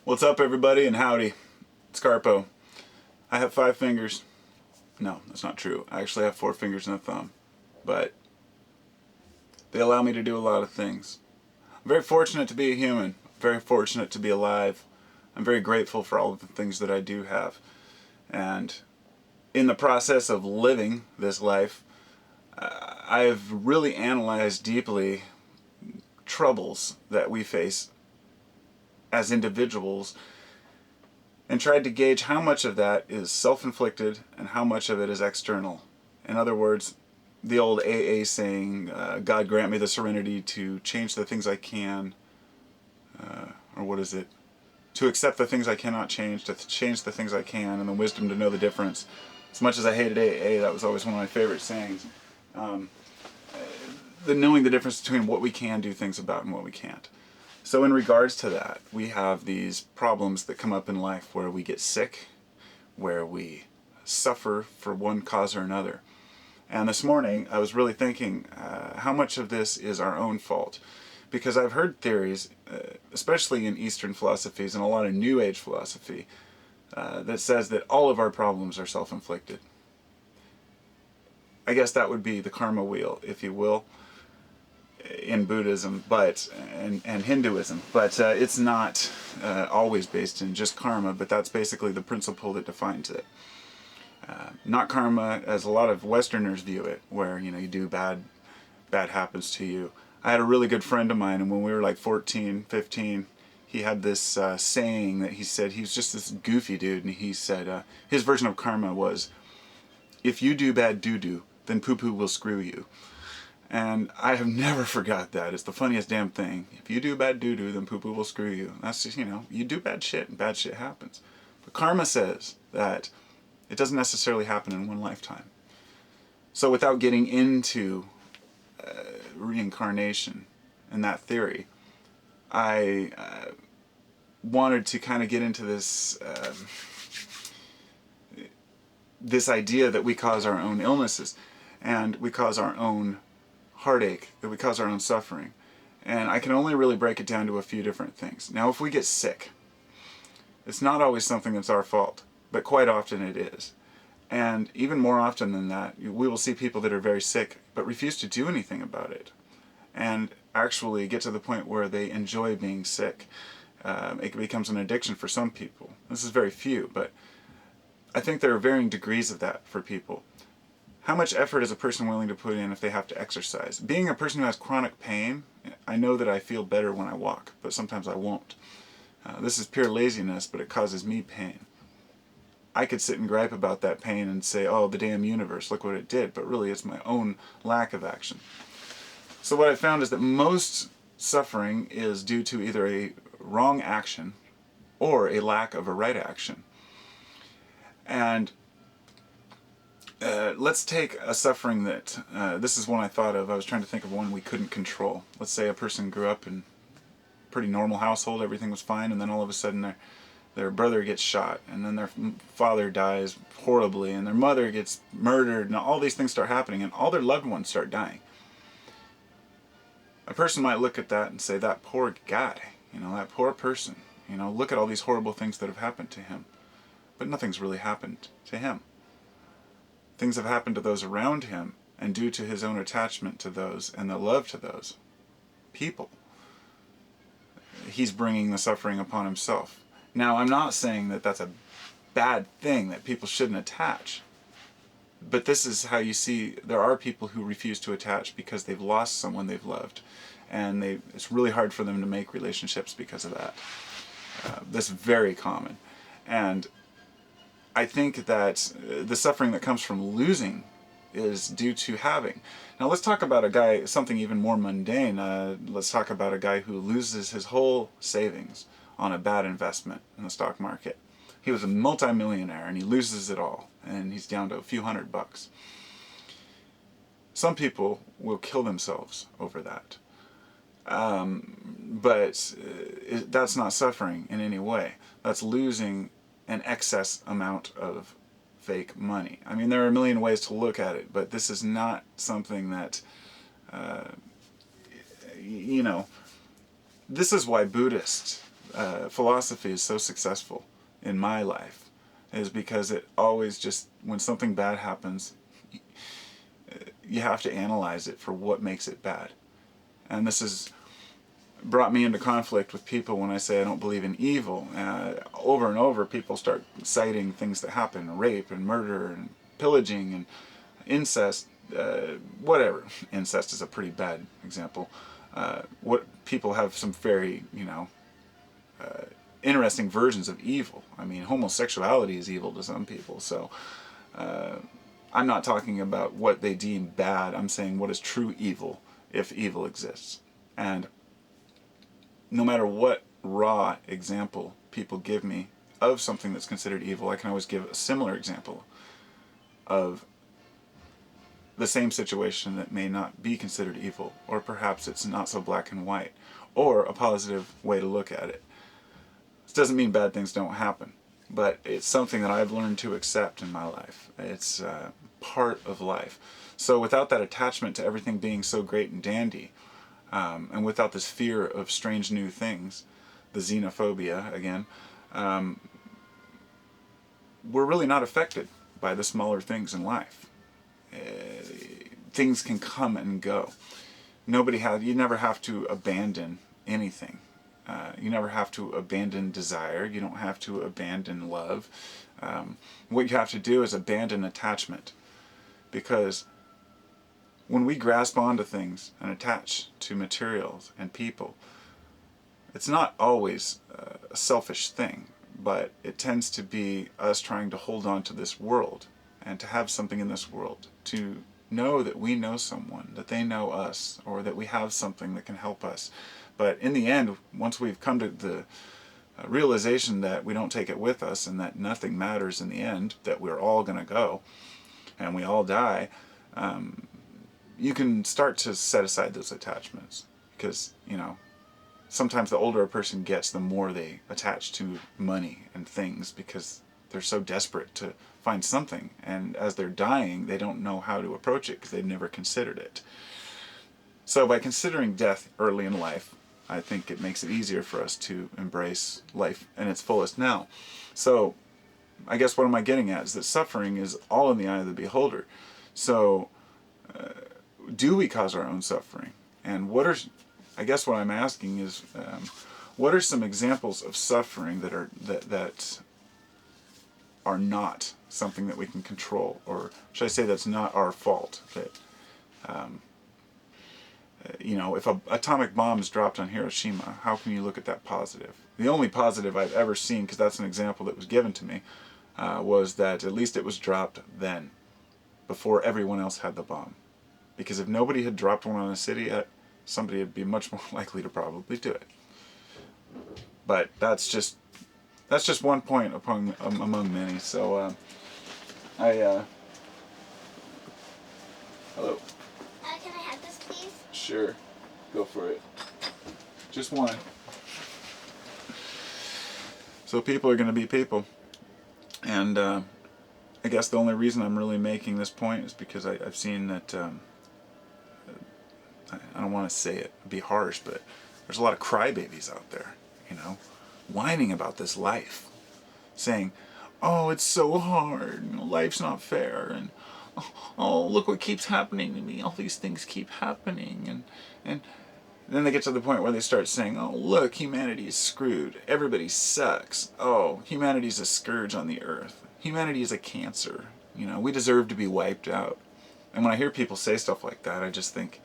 What's up, everybody, and howdy. It's Carpo. I have 5 fingers. No, that's not true. I actually have 4 fingers and a thumb. But they allow me to do a lot of things. I'm very fortunate to be a human. Very fortunate to be alive. I'm very grateful for all of the things that I do have. And in the process of living this life, I've really analyzed deeply troubles that we face as individuals and tried to gauge how much of that is self-inflicted and how much of it is external. In other words, the old AA saying, God grant me the serenity to change the things I can, or what is it? To accept the things I cannot change, to change the things I can, and the wisdom to know the difference. As much as I hated AA, that was always one of my favorite sayings. The knowing the difference between what we can do things about and what we can't. So in regards to that, we have these problems that come up in life where we get sick, where we suffer for one cause or another. And this morning, I was really thinking how much of this is our own fault. Because I've heard theories, especially in Eastern philosophies and a lot of New Age philosophy, that says that all of our problems are self-inflicted. I guess that would be the karma wheel, if you will, in Buddhism and Hinduism. But it's not always based in just karma, but that's basically the principle that defines it. Not karma as a lot of Westerners view it, where you do bad happens to you. I had a really good friend of mine, and when we were like 14, 15, he had this saying that he said, he was just this goofy dude, and he said his version of karma was, if you do bad doo-doo, then poo-poo will screw you. And I have never forgot that. It's the funniest damn thing. If you do bad doo-doo, then poo-poo will screw you. That's just, you do bad shit, and bad shit happens. But karma says that it doesn't necessarily happen in one lifetime. So without getting into reincarnation and that theory, I wanted to kind of get into this this idea that we cause our own illnesses, and we cause our own heartache, that we cause our own suffering. And I can only really break it down to a few different things. Now, if we get sick, it's not always something that's our fault, but quite often it is. And even more often than that, we will see people that are very sick but refuse to do anything about it, and actually get to the point where they enjoy being sick. It becomes an addiction for some people. This is very few, but I think there are varying degrees of that for people. How much effort is a person willing to put in if they have to exercise? Being a person who has chronic pain, I know that I feel better when I walk, but sometimes I won't. This is pure laziness, but it causes me pain. I could sit and gripe about that pain and say, oh, the damn universe, look what it did, but really it's my own lack of action. So what I found is that most suffering is due to either a wrong action or a lack of a right action. And let's take a suffering that, this is one I thought of. I was trying to think of one we couldn't control. Let's say a person grew up in a pretty normal household, everything was fine, and then all of a sudden their brother gets shot, and then their father dies horribly, and their mother gets murdered, and all these things start happening, and all their loved ones start dying. A person might look at that and say, that poor guy, that poor person, look at all these horrible things that have happened to him. But nothing's really happened to him. Things have happened to those around him, and due to his own attachment to those and the love to those people, he's bringing the suffering upon himself. Now, I'm not saying that that's a bad thing, that people shouldn't attach. But this is how you see there are people who refuse to attach because they've lost someone they've loved. And it's really hard for them to make relationships because of that. That's very common. And I think that the suffering that comes from losing is due to having. Now let's talk about a guy, something even more mundane. Let's talk about a guy who loses his whole savings on a bad investment in the stock market. He was a multimillionaire and he loses it all, and he's down to a few $100. Some people will kill themselves over that. But that's not suffering in any way. That's losing an excess amount of fake money. I mean, there are a million ways to look at it, but this is not something that, this is why Buddhists philosophy is so successful in my life is because it always just, when something bad happens, you have to analyze it for what makes it bad. And this has brought me into conflict with people when I say I don't believe in evil. Over and over, people start citing things that happen, rape and murder and pillaging and incest, whatever. Incest is a pretty bad example. What people have some very, interesting versions of evil. I mean, homosexuality is evil to some people, so I'm not talking about what they deem bad. I'm saying what is true evil, if evil exists. And no matter what raw example people give me of something that's considered evil, I can always give a similar example of the same situation that may not be considered evil, or perhaps it's not so black and white, or a positive way to look at it. This doesn't mean bad things don't happen, but it's something that I've learned to accept in my life. It's part of life. So without that attachment to everything being so great and dandy, and without this fear of strange new things, the xenophobia again, we're really not affected by the smaller things in life. Things can come and go. You never have to abandon anything. You never have to abandon desire. You don't have to abandon love. What you have to do is abandon attachment. Because when we grasp onto things and attach to materials and people, it's not always a selfish thing, but it tends to be us trying to hold on to this world and to have something in this world, to know that we know someone, that they know us, or that we have something that can help us. But in the end, once we've come to the realization that we don't take it with us and that nothing matters in the end, that we're all going to go and we all die, you can start to set aside those attachments. Because, sometimes the older a person gets, the more they attach to money and things, because they're so desperate to find something. And as they're dying, they don't know how to approach it because they've never considered it. So by considering death early in life, I think it makes it easier for us to embrace life in its fullest now. So I guess what am I getting at is that suffering is all in the eye of the beholder. So do we cause our own suffering? And I guess what I'm asking is, what are some examples of suffering that are not something that we can control, or should I say that's not our fault? That if an atomic bomb is dropped on Hiroshima, how can you look at that positive? The only positive I've ever seen, because that's an example that was given to me, was that at least it was dropped then, before everyone else had the bomb. Because if nobody had dropped one on a city yet, somebody would be much more likely to probably do it. But that's just one point among many. So hello. Can I have this, please? Sure, go for it. Just one. So people are going to be people, and I guess the only reason I'm really making this point is because I've seen that. I don't want to say it, be harsh, but there's a lot of crybabies out there, whining about this life, saying, "Oh, it's so hard. Life's not fair," and "Oh, look what keeps happening to me. All these things keep happening," and then they get to the point where they start saying, "Oh, look, humanity is screwed. Everybody sucks. Oh, humanity's a scourge on the earth. Humanity is a cancer. We deserve to be wiped out." And when I hear people say stuff like that, I just think,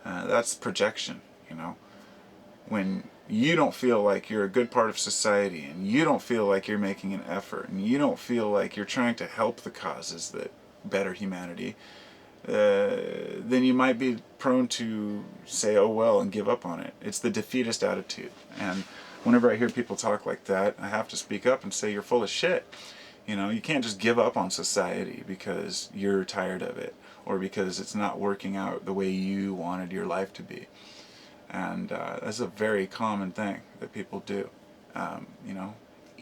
that's projection, When you don't feel like you're a good part of society, and you don't feel like you're making an effort, and you don't feel like you're trying to help the causes that better humanity, then you might be prone to say, "Oh well," and give up on it. It's the defeatist attitude. And whenever I hear people talk like that, I have to speak up and say, "You're full of shit." You can't just give up on society because you're tired of it, or because it's not working out the way you wanted your life to be. And that's a very common thing that people do.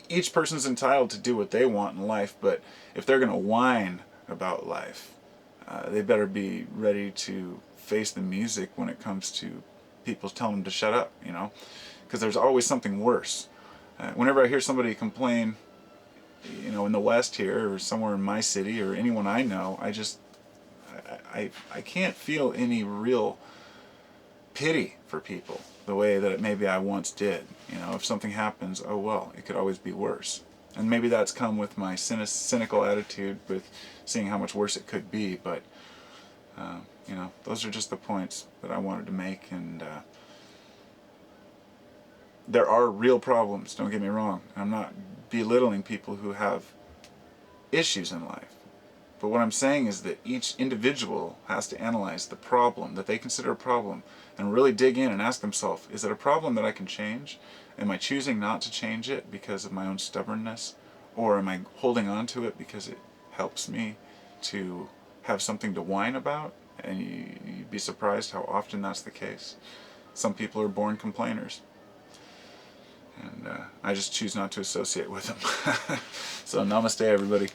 Each person's entitled to do what they want in life, but if they're going to whine about life, they better be ready to face the music when it comes to people telling them to shut up, because there's always something worse. Whenever I hear somebody complain, in the West here or somewhere in my city or anyone I know, I can't feel any real pity for people the way that maybe I once did. If something happens, oh well, it could always be worse. And maybe that's come with my cynical attitude with seeing how much worse it could be, but those are just the points that I wanted to make. And there are real problems, don't get me wrong. I'm not belittling people who have issues in life. But what I'm saying is that each individual has to analyze the problem that they consider a problem and really dig in and ask themselves, is it a problem that I can change? Am I choosing not to change it because of my own stubbornness? Or am I holding on to it because it helps me to have something to whine about? And you'd be surprised how often that's the case. Some people are born complainers. And I just choose not to associate with them. So namaste, everybody.